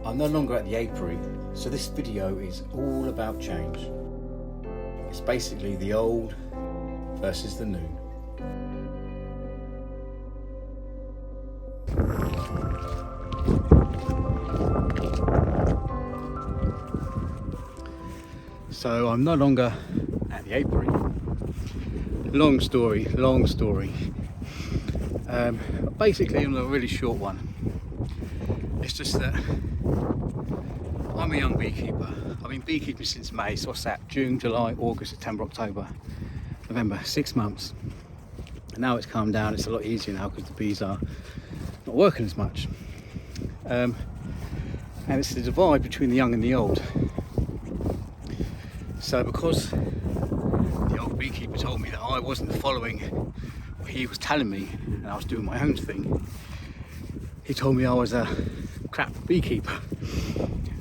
I'm no longer at the apiary, so this video is all about change. It's basically the old versus the new. So I'm no longer at the apiary. Long story. Basically, on a really short one, it's just that I'm a young beekeeper. I've been beekeeping since May, so what's that? June, July, August, September, October, November, 6 months. And now it's calmed down, it's a lot easier now because the bees are not working as much. And it's the divide between the young and the old. So because the old beekeeper told me that I wasn't following what he was telling me and I was doing my own thing, he told me I was a crap beekeeper.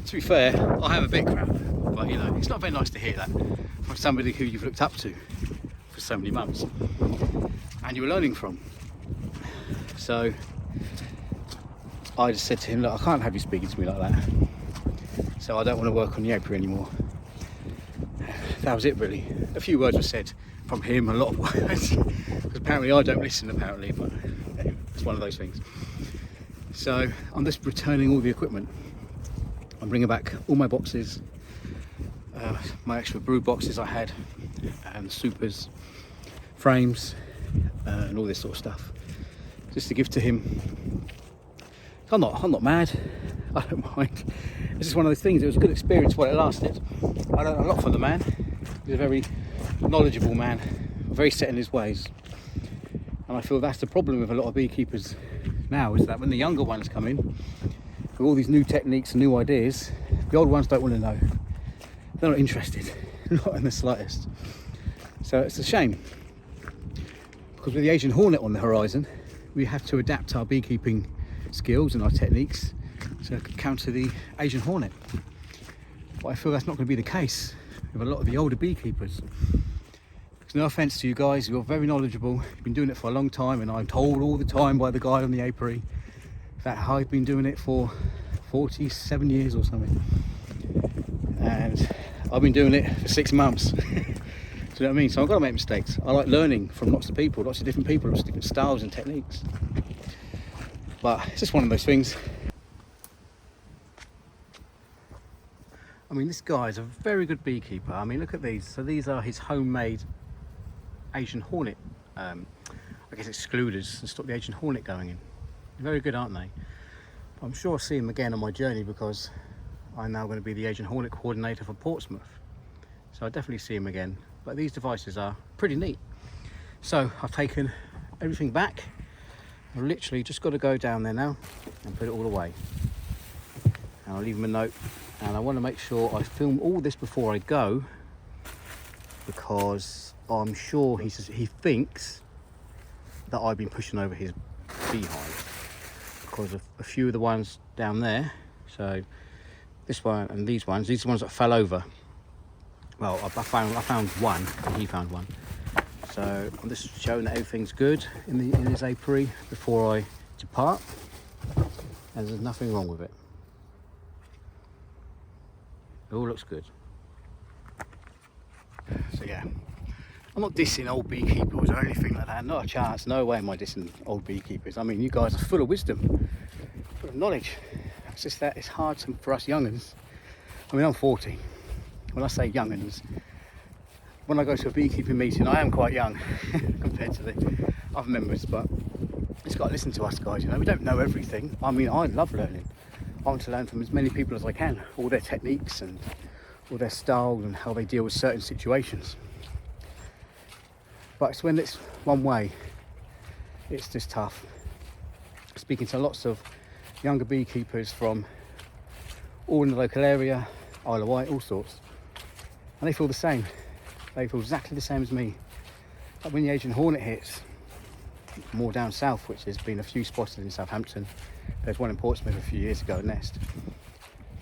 To be fair, I am a bit crap, but you know, it's not very nice to hear that from somebody who you've looked up to for so many months and you were learning from. So I just said to him, look, I can't have you speaking to me like that, so I don't want to work on the apiary anymore. That was it really. A few words were said from him, a lot of words, because apparently I don't listen apparently, but anyway, it's one of those things. So I'm just returning all the equipment. I'm bringing back all my boxes, my extra brood boxes I had, and supers, frames, and all this sort of stuff, just to give to him. I'm not mad. I don't mind. It's just one of those things. It was a good experience while it lasted. I learned a lot from the man. He's a very knowledgeable man, very set in his ways. And I feel that's the problem with a lot of beekeepers now, is that when the younger ones come in with all these new techniques and new ideas, the old ones don't want to know. They're not interested, not in the slightest. So it's a shame, because with the Asian hornet on the horizon, we have to adapt our beekeeping skills and our techniques to counter the Asian hornet. But I feel that's not going to be the case with a lot of the older beekeepers. There's no offence to you guys, you're very knowledgeable, you've been doing it for a long time, and I'm told all the time by the guy on the apiary that I've been doing it for 47 years or something, and I've been doing it for 6 months. Do you know what I mean? So I've got to make mistakes. I like learning from lots of people, lots of different people, lots of different styles and techniques. But it's just one of those things. I mean, this guy is a very good beekeeper. I mean, look at these. So these are his homemade Asian hornet, I guess, excluders to stop the Asian hornet going in. Very good, aren't they? I'm sure I'll see him again on my journey, because I'm now going to be the Asian hornet coordinator for Portsmouth. So I'll definitely see him again. But these devices are pretty neat. So I've taken everything back. I've literally just got to go down there now and put it all away. And I'll leave him a note. And I want to make sure I film all this before I go, because I'm sure he thinks that I've been pushing over his beehive, because of a few of the ones down there. So this one and these are the ones that fell over. Well, I found one and he found one. So I'm just showing that everything's good in his apiary before I depart, and there's nothing wrong with it. It all looks good. So yeah, I'm not dissing old beekeepers or anything like that, not a chance, no way am I dissing old beekeepers. I mean, you guys are full of wisdom, full of knowledge. It's just that it's hard for us young'uns. I mean, I'm 40. When I say young'uns, when I go to a beekeeping meeting, I am quite young compared to the other members, but it's got to listen to us guys, you know, we don't know everything. I mean, I love learning. I want to learn from as many people as I can, all their techniques and all their styles and how they deal with certain situations. But it's when it's one way, it's just tough. Speaking to lots of younger beekeepers from all in the local area, Isle of Wight, all sorts, and they feel the same. They feel exactly the same as me. Like when the Asian hornet hits, more down south, which has been a few spotted in Southampton. There's one in Portsmouth a few years ago, a nest.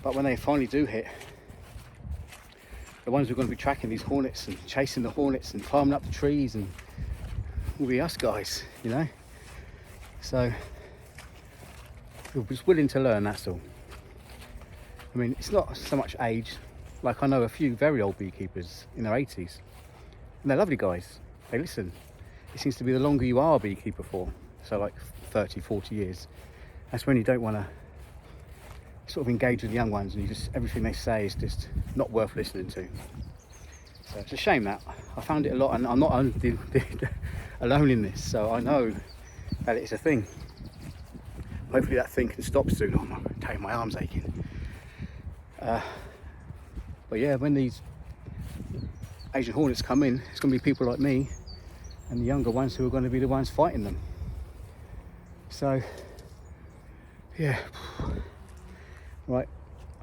But when they finally do hit, the ones who are going to be tracking these hornets and chasing the hornets and climbing up the trees and will be us guys, you know. So we're just willing to learn, that's all. I mean, it's not so much age. Like, I know a few very old beekeepers in their 80s, and they're lovely guys. They listen. It seems to be the longer you are a beekeeper for, so like 30, 40 years, that's when you don't want to sort of engage with the young ones, and you just, everything they say is just not worth listening to. So it's a shame that I found it a lot, and I'm not alone in this, so I know that it's a thing. Hopefully that thing can stop soon. I'm telling you, my arm's aching. But yeah, when these Asian hornets come in, it's going to be people like me and the younger ones who are going to be the ones fighting them. So yeah, right,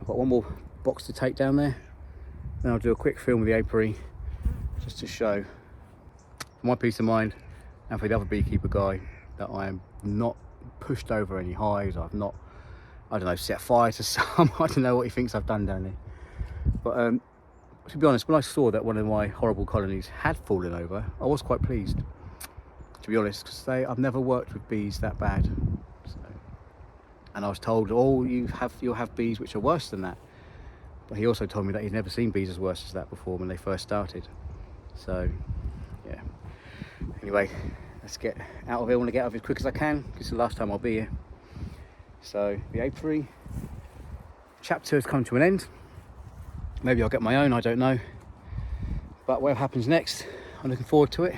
I've got one more box to take down there, then I'll do a quick film of the apiary just to show, for my peace of mind and for the other beekeeper guy, that I am not pushed over any hives. I've not, I don't know, set fire to some. I don't know what he thinks I've done down there. But to be honest, when I saw that one of my horrible colonies had fallen over, I was quite pleased, to be honest, because I've never worked with bees that bad. So, and I was told, oh, you'll have bees which are worse than that. But he also told me that he's never seen bees as worse as that before when they first started. So yeah, anyway, let's get out of here. I want to get out of here as quick as I can, because it's the last time I'll be here. So the apiary chapter has come to an end. Maybe I'll get my own, I don't know. But whatever happens next, I'm looking forward to it.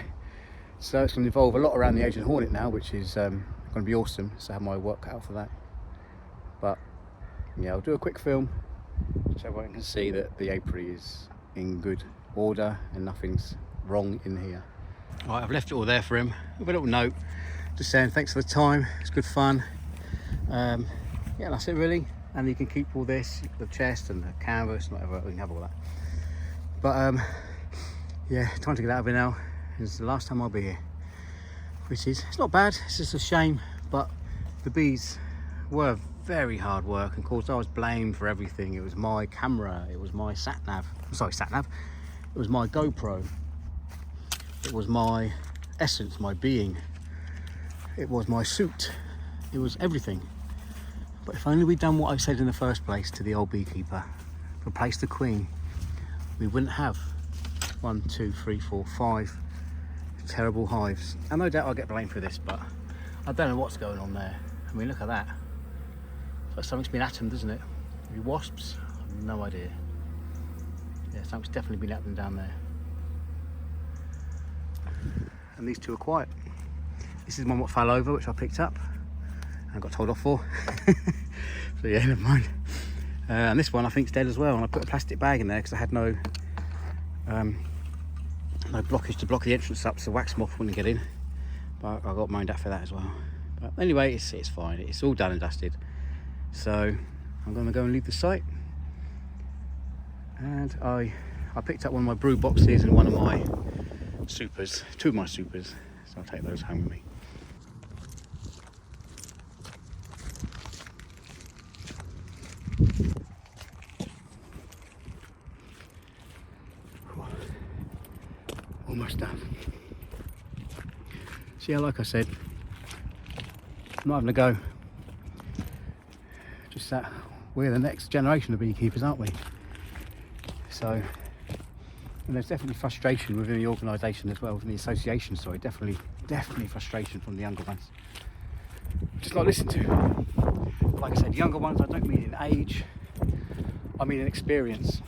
So it's going to involve a lot around the Asian hornet now, which is going to be awesome. So I have my work cut out for that. But yeah, I'll do a quick film so everyone can see that the apiary is in good order and nothing's wrong in here. All right, I've left it all there for him with a little note just saying thanks for the time, it's good fun. Yeah, that's it really. And you can keep all this, the chest and the canvas, whatever, we can have all that. But yeah, time to get out of here now. It's the last time I'll be here, which is, it's not bad, it's just a shame, but the bees were very hard work, and of course I was blamed for everything. It was my camera, it was my sat nav, it was my GoPro, it was my essence, my being, it was my suit, it was everything. But if only we'd done what I said in the first place to the old beekeeper, replace the queen, we wouldn't have 1, 2, 3, 4, 5 terrible hives. And no doubt I'll get blamed for this, but I don't know what's going on there. I mean, look at that. It's like something's been atomed, isn't it? Maybe wasps? I have no idea. Yeah, something's definitely been atomed down there. And these two are quiet. This is one what fell over, which I picked up and got told off for. So yeah, never mind. And this one I think's dead as well, and I put a plastic bag in there because I had no blockage to block the entrance up so wax moth wouldn't get in, but I got moaned at for that as well. But anyway, it's fine, it's all done and dusted. So I'm going to go and leave the site, and I picked up one of my brew boxes and one of my supers, 2 of my supers, so I'll take those home with me. Almost done. So yeah, like I said, I'm not having a go. Just that we're the next generation of beekeepers, aren't we? So, and there's definitely frustration within the organisation as well, within the association, sorry, definitely frustration from the younger ones. Just not listened to. Like I said, younger ones, I don't mean in age, I mean in experience.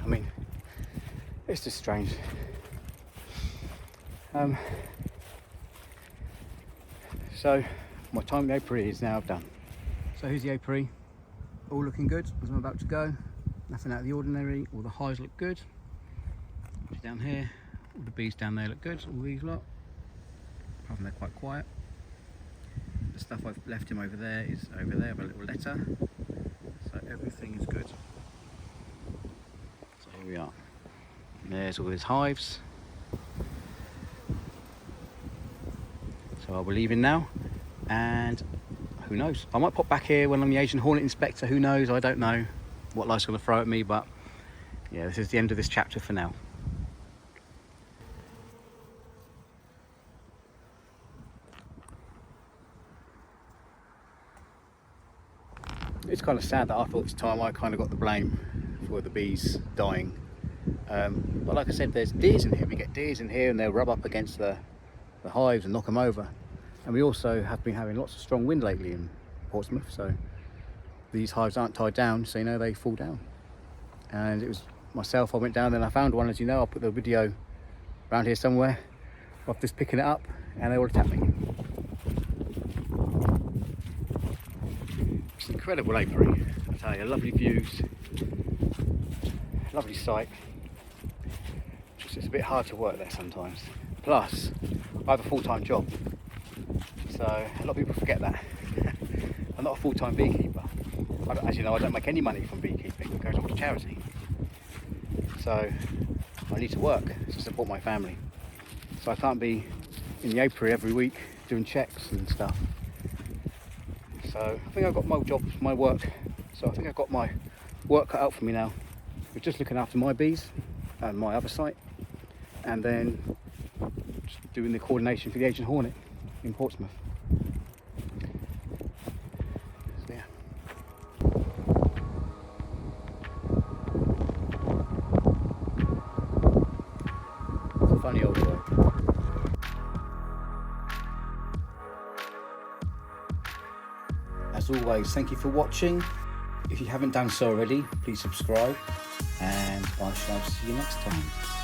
I mean, it's just strange. So my time in the apiary is now done. So here's the apiary, all looking good as I'm about to go. Nothing out of the ordinary, all the hives look good. Down here, all the bees down there look good, all these lot. Apart from they're quite quiet. The stuff I've left him over there is over there, with a little letter. So everything is good. So here we are. There's all his hives. So I'll be leaving now, and who knows, I might pop back here when I'm the Asian hornet inspector, who knows, I don't know what life's going to throw at me, but yeah, this is the end of this chapter for now. it's kind of sad that I thought this time I kind of got the blame for the bees dying. But like I said, there's deers in here. We get deers in here and they'll rub up against the hives and knock them over. And we also have been having lots of strong wind lately in Portsmouth, so these hives aren't tied down, so you know they fall down. And it was myself, I went down and I found one, as you know. I'll put the video around here somewhere of just picking it up, and they all attacked me. It's an incredible apiary, I tell you. Lovely views, lovely sight. Just it's a bit hard to work there sometimes. Plus, I have a full-time job, so a lot of people forget that. I'm not a full-time beekeeper. As you know, I don't make any money from beekeeping. It goes all to charity. So I need to work to support my family. So I can't be in the apiary every week doing checks and stuff. So I think I've got my job, my work. So I think I've got my work cut out for me now. We're just looking after my bees and my other site, and then just doing the coordination for the Agent Hornet in Portsmouth. So, yeah. It's a funny old boy. As always, thank you for watching. If you haven't done so already, please subscribe, and I shall see you next time.